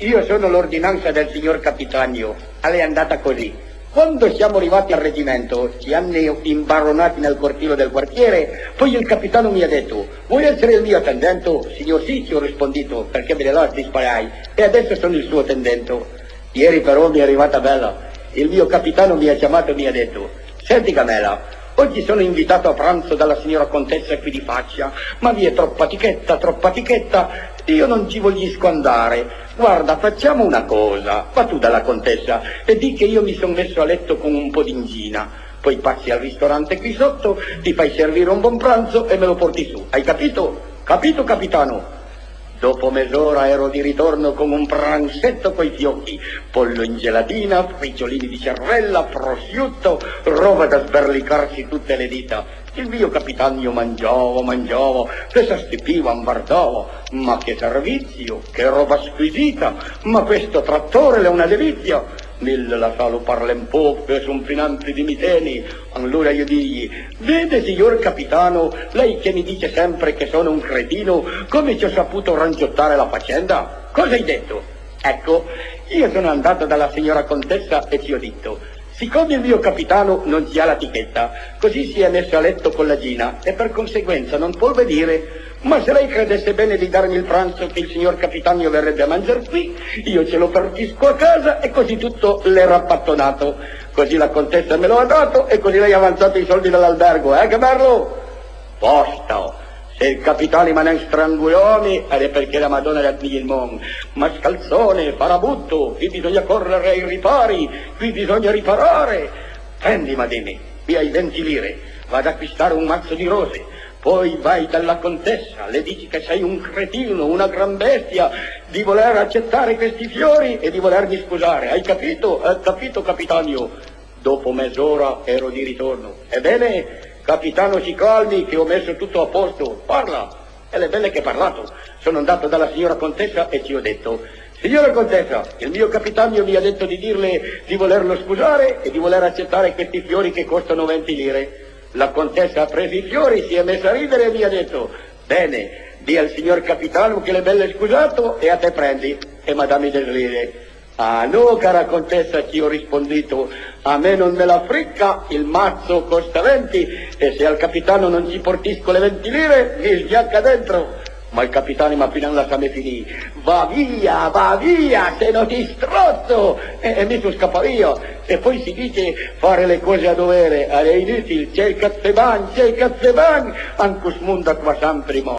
Io sono l'ordinanza del signor Capitano, è andata così. Quando siamo arrivati al reggimento, ci hanno imbaronati nel cortile del quartiere, poi il capitano mi ha detto: vuoi essere il mio tendente? Signor sì, ci ho rispondito, perché me ne lasci sparai, e adesso sono il suo tendente. Ieri però mi è arrivata bella, il mio capitano mi ha chiamato e mi ha detto: senti Camela, oggi sono invitato a pranzo dalla signora contessa qui di faccia, ma vi è troppa tichetta, io non ci voglio andare. Guarda, facciamo una cosa, va tu dalla contessa e di che io mi sono messo a letto con un po' d'ingina, poi passi al ristorante qui sotto, ti fai servire un buon pranzo e me lo porti su, hai capito? Capito, capitano? Dopo mezz'ora ero di ritorno con un pranzetto coi fiocchi, pollo in gelatina, fricciolini di cervella, prosciutto, roba da sberlicarsi tutte le dita. Il mio capitano mangiavo, che s'astipiva, guardavo, ma che servizio, che roba squisita, ma questo trattore è una delizia. Mille la salo parla un po', che son finanzi di miteni. Allora io digli: vede signor capitano, lei che mi dice sempre che sono un cretino, come ci ho saputo ranciottare la faccenda? Cosa hai detto? Ecco, io sono andato dalla signora contessa e ci ho detto: siccome il mio capitano non ci ha la tichetta, così si è messo a letto con la Gina e per conseguenza non può venire. Ma se lei credesse bene di darmi il pranzo che il signor capitano verrebbe a mangiare qui, io ce lo partisco a casa e così tutto l'è rappattonato. Così la contessa me lo ha dato e così lei ha avanzato i soldi dall'albergo, che bello? Posto! Se il capitano ma non strangoloni, ed è perché la Madonna le appiglia il mon. Mascalzone, farabutto, qui bisogna correre ai ripari, qui bisogna riparare. Prendi, Madini, qui hai 20 lire, vado ad acquistare un mazzo di rose. Poi vai dalla contessa, le dici che sei un cretino, una gran bestia, di voler accettare questi fiori e di volermi scusare. Hai capito? Hai capito, capitano? Dopo mezz'ora ero di ritorno. Ebbene, capitano, si calmi che ho messo tutto a posto. Parla! E le belle che hai parlato. Sono andato dalla signora contessa e ci ho detto: signora contessa, il mio capitano mi ha detto di dirle di volerlo scusare e di voler accettare questi fiori che costano 20 lire. La contessa ha preso i fiori, si è messa a ridere e mi ha detto: bene, di al signor capitano che le belle scusato e a te prendi. E madame deslire: ah no, cara contessa, ci ho rispondito, a me non me la fricca, il mazzo costa 20 e se al capitano non ci portisco le 20 lire mi sbianca dentro. Ma il capitano mi ha appena lasciato finire: va via, se non ti strozzo! E mi sono scappato via. E poi si dice fare le cose a dovere, è inutile, c'è il cazzeban, anche smunda qua sempre mo'.